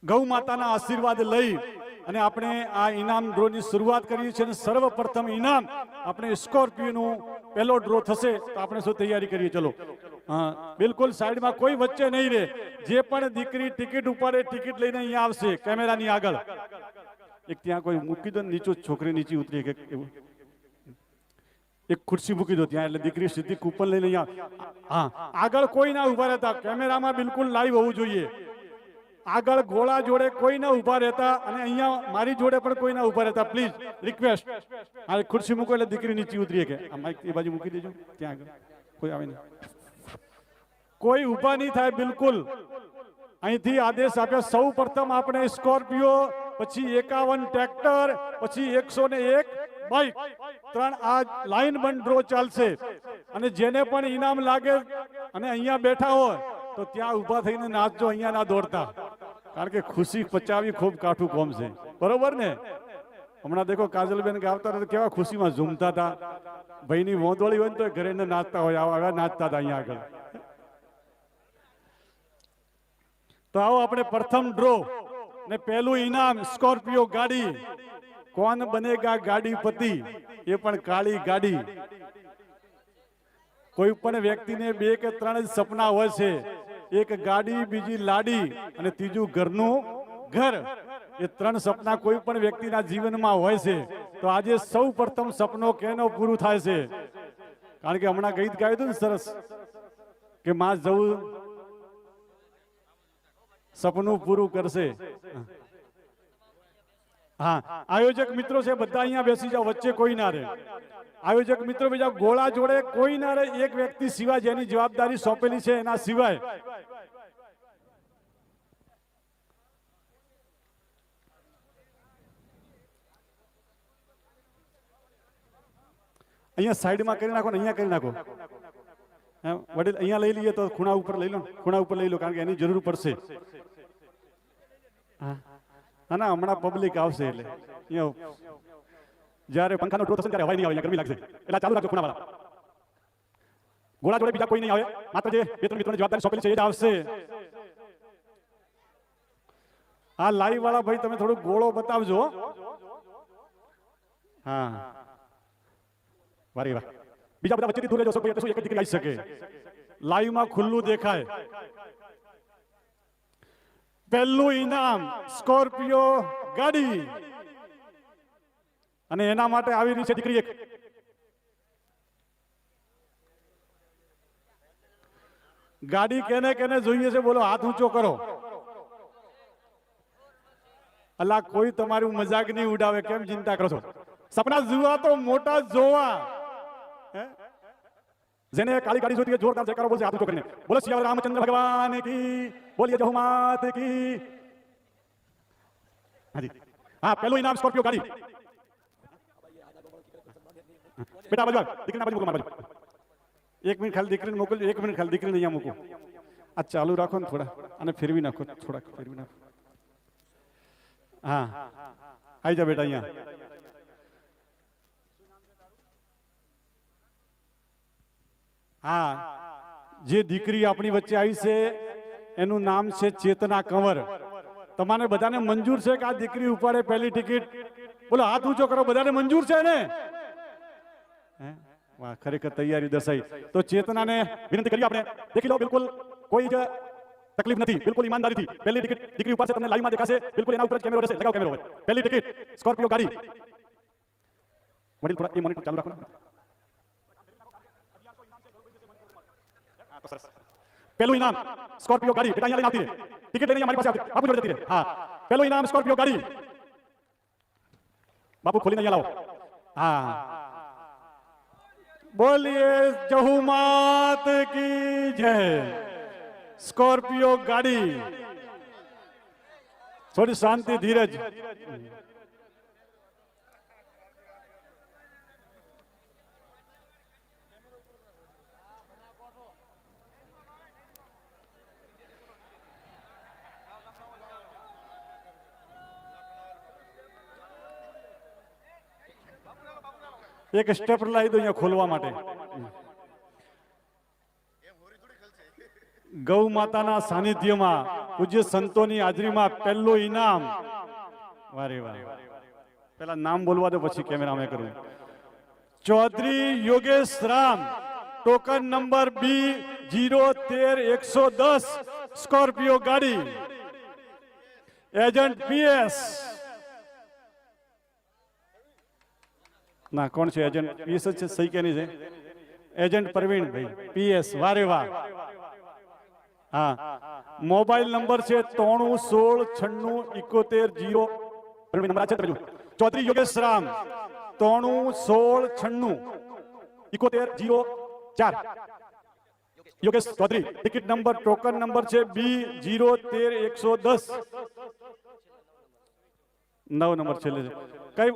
ગૌ માતાના આશીર્વાદ લઈ અને આપણે આ ઇનામ ડ્રોની શરૂઆત કરીએ છીએ અને સર્વપ્રથમ ઇનામ આપણે સ્કોર્પિયોનું પહેલો ડ્રો થશે તો આપણે શું તૈયારી કરીએ? ચલો હા, બિલકુલ સાઈડમાં કોઈ વચ્ચે નહીં રહે. જે પણ દીકરી ટિકિટ ઉપાડે ટિકિટ લઈને અહીંયા આવશે કેમેરાની આગળ. એક ત્યાં કોઈ મૂકી દો, નીચો છોકરી નીચે ઉતરી કે એવું એક ખુરશી મૂકી દો ત્યાં, એટલે દીકરી સીધી કૂપન લઈને અહીંયા. હા, આગળ કોઈ ના ઉભા રહેતા, કેમેરામાં બિલકુલ લાઈવ હોવું જોઈએ. આગળ ગોળા જોડે કોઈ ના ઉભા રહેતા અને અહીંયા મારી જોડે પણ કોઈ ના ઉભા રહેતા, પ્લીઝ રિક્વેસ્ટ. આ ખુરશી મૂકો એટલે દીકરી નીચે ઉતરીએ કે આ માઈક એ બાજુ મૂકી દેજો, ત્યાં આગળ કોઈ આવે નહીં, કોઈ ઉભા નહીં થાય બિલકુલ. અહીંથી આદેશ આપ્યો, સૌ પ્રથમ આપણે સ્કોર્પિયો, પછી 51 ટ્રેક્ટર, પછી 101 બાઇક, 3 આ લાઈન બંધ ડ્રો ચાલશે. અને જેને પણ ઇનામ લાગે અને અહીંયા બેઠા હોય તો ત્યાં ઊભા થઈને નાચજો, અહીંયા ના દોડતા, કારણ કે ખુશી પચાવી ખૂબ કાઠું કોમ છે, બરોબર ને? હમણાં દેખો કાજલબેન ગાવતા હતા કેવા ખુશીમાં ઝૂમતા હતા. ભાઈની મોંદોળી હોય ને તો ઘરે નાચતા હોય, આવા નાચતા હતા અહીંયા આગળ. તો આવો આપણે પ્રથમ ડ્રો ને પહેલું ઇનામ સ્કોર્પિયો ગાડી. કોણ બનેગા ગાડીપતિ? એ પણ કાળી ગાડી. કોઈ પણ વ્યક્તિને 2 કે 3 જ સપના હોય છે, એક ગાડી, બીજી લાડી અને ત્રીજું ઘરનું ઘર. એ 3 સપના કોઈ પણ વ્યક્તિના જીવનમાં હોય છે. તો આજે સૌ પ્રથમ સપનો કેનો પૂરું થાય છે? કારણ કે હમણાં ગીત ગાયું હતું ને સરસ કે માં જવું સપનું પૂરું કરશે. હા, આયોજક મિત્રો છે બધા અહીંયા બેસી જાઓ, વચ્ચે કોઈ ના રહે. આયોજક મિત્રો બીજા ગોળા જોડે કોઈ ના રહે, એક વ્યક્તિ સિવાય જેની જવાબદારી સોંપેલી છે એના સિવાય. અહીંયા સાઈડમાં કરી નાખો ને અહીંયા કરી નાખો. વડીલ અહીંયા લઈ લઈએ તો ખૂણા ઉપર લઈ લો, ખૂણા ઉપર લઈ લો, કારણ કે એની જરૂર પડશે. હા ના, હમણાં પબ્લિક આવશે એટલે જ્યારે પંખાનો ડ્રો થશે ત્યારે હવાઈ નહીં આવે, ગરમી લાગશે, એટલે ચાલુ રાખજો ખૂણાવાળા. ગોળા જોડે બીજા કોઈ નહીં આવે, માત્ર જે 2-3 મિત્રોની જવાબદારી સોંપેલી છે એ જ આવશે. હા, લાઈવ વાળા ભાઈ તમે થોડું ગોળો બતાવજો. હા, વારે વાહ. બીજા બધા વચ્ચેથી દૂર રહેજો, કોઈ એક જ દીકરી આવી શકે. લાઈવમાં ખુલ્લું દેખાય. પહેલું ઇનામ સ્કોર્પિયો ગાડી, અને એના માટે આવી રહી છે દીકરી એક. ગાડી કેને કેને જોઈએ છે બોલો, હાથ ઊંચો કરો. અલા, કોઈ તમારું મજાક નહીં ઉડાવે, કેમ ચિંતા કરો છો? સપના જોવા તો મોટા જોવા. જેને કાળી ગાડી જોઈતી જોરદાર જયકારો બોલશે, હાથ ઊંચો કરીને બોલો સિયાવર રામચંદ્ર ભગવાન કી, બોલીએ જહુ માત કી. હાજી, હા, પહેલું ઇનામ સ્કોર્પિયો ગાડી. બેટા બાજુ દીકરીના બાજુ મૂકો, મારા બાજુ. 1 મિનિટ ખાલી દીકરીને મોકલજો, 1 મિનિટ ખાલી દીકરીને અહીંયા મૂકો. આ ચાલુ રાખો ને થોડા, અને ફેરવી નાખો, થોડાક ફેરવી નાખો. હા, આવી જા બેટા અહીંયા. હા, જે દીકરી આપણી વચ્ચે આવી છે એનું નામ છે ચેતના કંવર. તમારે બધાને મંજૂર છે કે આ દીકરી ઉપાડે પહેલી ટિકિટ? બોલો, હાથ ઊંચો કરો. બધાને મંજૂર છે ને? વાહ, ખરેખર તૈયારી દર્શાઈ. તો ચેતનાને વિનંતી કરીએ આપણે, દેખી લો, બિલકુલ કોઈ જ તકલીફ નથી, બિલકુલ ઈમાનદારીથી પહેલી ટિકિટ દીકરી ઉપાડશે, તમને લાઈવમાં દેખાશે, બિલકુલ એના ઉપર જ કેમેરો રહેશે. લગાવો કેમેરો. પહેલી ટિકિટ સ્કોર્પિયો ગાડી. વડીલ થોડા એ મોનિટર ચાલુ રાખો ને. પહેલું ઇનામ સ્કોર્પિયો ગાડી. બેટા અહીંયા લઈને આવતી રહે, ટિકિટ લઈને અમારી પાસે આવતી, બાપુ જોડે જતી રહે. હા, પહેલું ઇનામ સ્કોર્પિયો ગાડી. બાપુ ખોલીને અહીંયા લાવો. હા, બોલીએ જહુ માત કી જય. સ્કોર્પિયો ગાડી. થોડી શાંતિ, ધીરજ. એક સ્ટેપર લાવી દો અહીંયા ખોલવા માટે. ગૌ માતાના સાનિધ્યમાં પૂજ્ય સંતોની હાજરીમાં પહેલું ઇનામ. વારે વાહ. પેલા નામ બોલવા દો પછી કેમેરામાં કરું. Chaudhari Yogesh Ram, token number B013-110, Scorpio ગાડી. Agent PS. ના, કોણ છે એજન્ટ? PS જ છે, સહી કેની છે? Agent Pravinbhai PS. વારે વાહ. હા, મોબાઈલ નંબર છે 93169671. નંબર આ છે તરજો. Chaudhari Yogesh Ram 9316967104. Yogesh Chaudhari. Ticket number token number છે B013-110. 9 નંબર છેલ્લે છે. કઈ